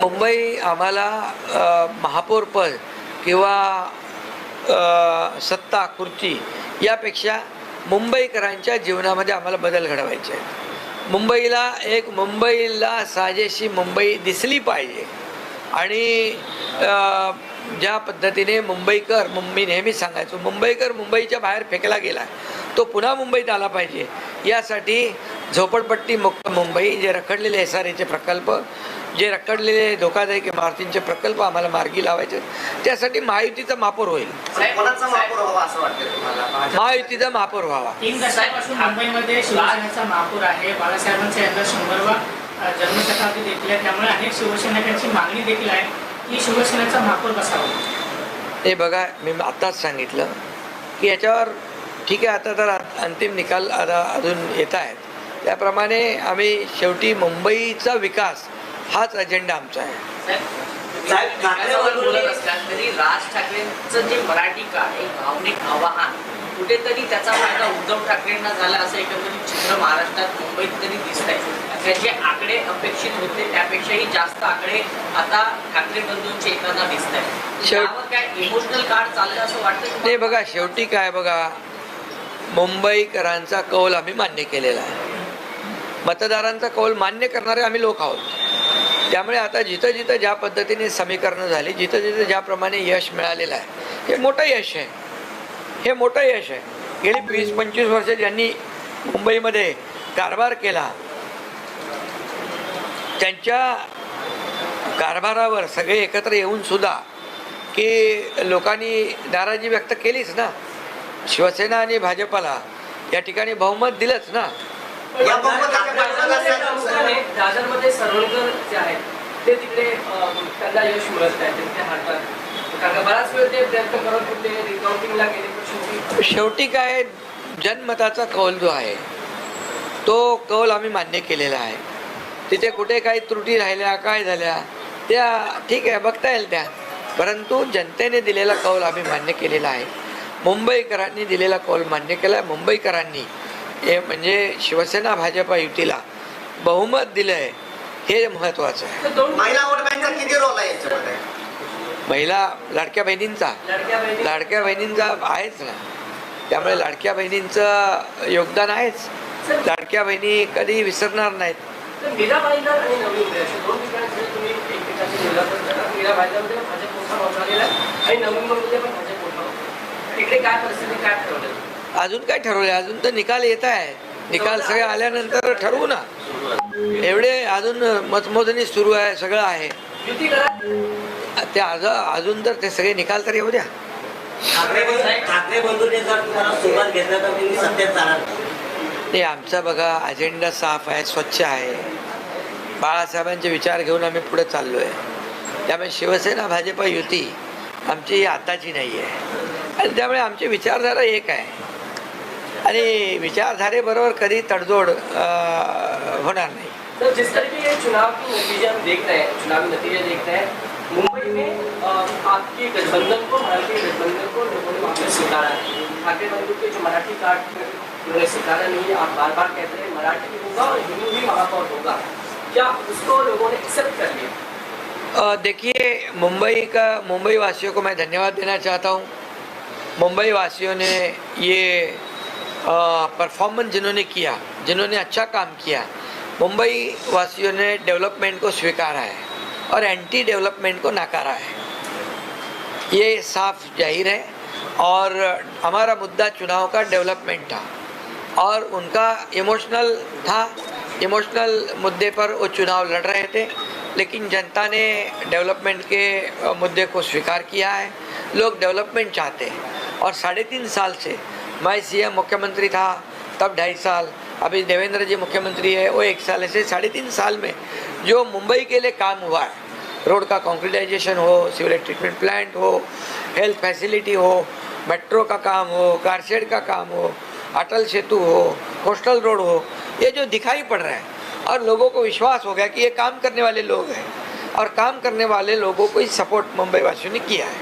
मुंबई आम्हाला महापौरपद किंवा सत्ता खुर्ची यापेक्षा मुंबईकरांच्या जीवनामध्ये आम्हाला बदल घडवायचे आहेत. मुंबईला साजेशी मुंबई दिसली पाहिजे आणि ज्या पद्धतीने मी नेहमी सांगायचो मुंबईकर मुंबईच्या बाहेर फेकला गेला तो पुन्हा मुंबईत आला पाहिजे. यासाठी झोपडपट्टी मुक्त मुंबई, जे रखडलेले SRAचे प्रकल्प, जे रखडलेले धोकादायक इमारतींचे प्रकल्प आम्हाला मार्गी लावायचे, त्यासाठी महायुतीचा महापौर होईल. महायुतीचा महापौर व्हावा. 3 दशकापासून मुंबईमध्ये शिवसेनेचा महापौर आहे. बाळासाहेबांचा यंदा 100वा जन्मशताब्दी देखील आहे. त्यामुळे अनेक शिवसैनिकांची मागणी देखील आहे की शिवसेनेचा महापौर बसावा. हे बघा, मी आत्ताच सांगितलं की याच्यावर ठीक आहे, आता तर अंतिम निकाल अजून येत आहेत. त्याप्रमाणे आम्ही शेवटी मुंबईचा विकास हाच अजेंडा आमचा आहे. तरी राज ठाकरेंचं जे मराठी काळ एक भावनिक आवाहन कुठेतरी त्याचा फायदा उद्धव ठाकरेंना झाला असं एकंदरीत चित्र महाराष्ट्रात मुंबईत तरी दिसत आहे. त्याचे आकडे अपेक्षित होते त्यापेक्षाही जास्त आकडे आता ठाकरे बंधूंचे येताना दिसत आहेत. काय इमोशनल कार्ड चाललं असं वाटतं? नाही बघा, शेवटी काय बघा, मुंबईकरांचा कौल आम्ही मान्य केलेला आहे. मतदारांचा कौल मान्य करणारे आम्ही लोक आहोत. त्यामुळे आता जिथं जिथं ज्या पद्धतीने समीकरणं झाली, जिथं जिथं ज्याप्रमाणे यश मिळालेलं आहे, हे मोठं यश आहे. हे मोठं यश आहे. गेली 20-25 वर्ष ज्यांनी मुंबईमध्ये कारभार केला, त्यांच्या कारभारावर सगळे एकत्र येऊन सुद्धा की लोकांनी नाराजी व्यक्त केलीच ना. शिवसेना आणि भाजपाला या ठिकाणी बहुमत दिलंच ना. दादरमध्ये सरवळकर जे आहेत ते तिकडे त्यांना यश मिळत नाही, ते हारतात. कारण बराच वेळ ते प्रयत्न करत होते, रिकाउंटिंगला गेले. शेवटी काय, जनमताचा कौल जो आहे तो कौल आम्ही मान्य केलेला आहे. तिथे कुठे काही त्रुटी राहिल्या, काय झाल्या, त्या ठीक आहे, बघता येईल त्या. परंतु जनतेने दिलेला कौल आम्ही मान्य केलेला आहे. मुंबईकरांनी दिलेला कौल मान्य केला आहे. मुंबईकरांनी हे म्हणजे शिवसेना भाजपा युतीला बहुमत दिलं आहे, हे महत्त्वाचं आहे. महिला वोट बँकचा किती रोल आहे याच्यामध्ये? महिला लाडक्या बहिणींचा आहेच ना. त्यामुळे लाडक्या बहिणींचं योगदान आहेच. लाडक्या बहिणी कधी विसरणार नाहीत. मीराबाईला आणि नवी मुंबई अशा 2 ठिकाणी तुम्ही एकमेकांची निराकरण करा. मीराबाईलामध्ये भाजप मोठा मोठा आणि नवी मुंबईमध्ये पण भाजप मोठा. इकडे काय परिस्थिती, काय ठरवलं? अजून काय ठरवलं? अजून तर निकाल येत आहे. निकाल सगळे आल्यानंतर ठरवू ना. एवढे अजून मतमोजणी सुरू आहे, सगळं आहे. युती करा ते अजून तर ते सगळे निकाल तर येऊ द्या. ठाकरे बंधूंनी जर तुम्हाला सोबत घेतलं तर तुम्ही सत्तेत जाणार? नाही, आमचा बघा अजेंडा साफ आहे, स्वच्छ आहे. बाळासाहेबांचे विचार घेऊन आम्ही पुढे चाललो आहे. त्यामुळे शिवसेना भाजपा युती आमची ही आताची नाही आहे आणि त्यामुळे आमची विचारधारा एक आहे आणि विचारधारेबरोबर कधी तडजोड होणार नहीं. तो जिस तरीके के चुनाव की नतीजे हम देख रहे हैं, चुनावी नतीजे देख रहे हैं, मुंबई में आपके गठबंधन को, मराठी गठबंधन को लोगों ने वापस स्वीकारा है. ठाकरे बंधु के जो मराठी कार्ड उन्होंने स्वीकारा नहीं. आप बार बार कहते हैं मराठी होगा और हिंदू भी महापौर होगा. क्या उसको लोगों ने एक्सेप्ट कर लिया? देखिए, मुंबई वासियों को मैं धन्यवाद देना चाहता हूँ. मुंबई वासियों ने ये परफॉर्मेंस जिन्होंने अच्छा काम किया, मुंबई वासियों ने डेवलपमेंट को स्वीकारा है और एंटी डेवलपमेंट को नकारा है. ये साफ जाहिर है. और हमारा मुद्दा चुनाव का डेवलपमेंट था और उनका इमोशनल मुद्दे पर वो चुनाव लड़ रहे थे. लेकिन जनता ने डेवलपमेंट के मुद्दे को स्वीकार किया है. लोग डेवलपमेंट चाहते हैं और 3.5 साल से मैं CM मुख्यमंत्री था तब 2.5 साल, अभी देवेंद्र जी मुख्यमंत्री है वो 1 साल, ऐसे 3.5 साल में जो मुंबई के लिए काम हुआ है, रोड का कॉन्क्रीटाइजेशन हो, सीवरेज ट्रीटमेंट प्लांट हो, हेल्थ फैसिलिटी हो, मेट्रो का काम हो, कारशेड का काम हो, अटल सेतु हो, कोस्टल रोड हो, ये जो दिखाई पड़ रहा है और लोगों को विश्वास हो गया कि ये काम करने वाले लोग हैं और काम करने वाले लोगों को ही सपोर्ट मुंबई वासियों ने किया है.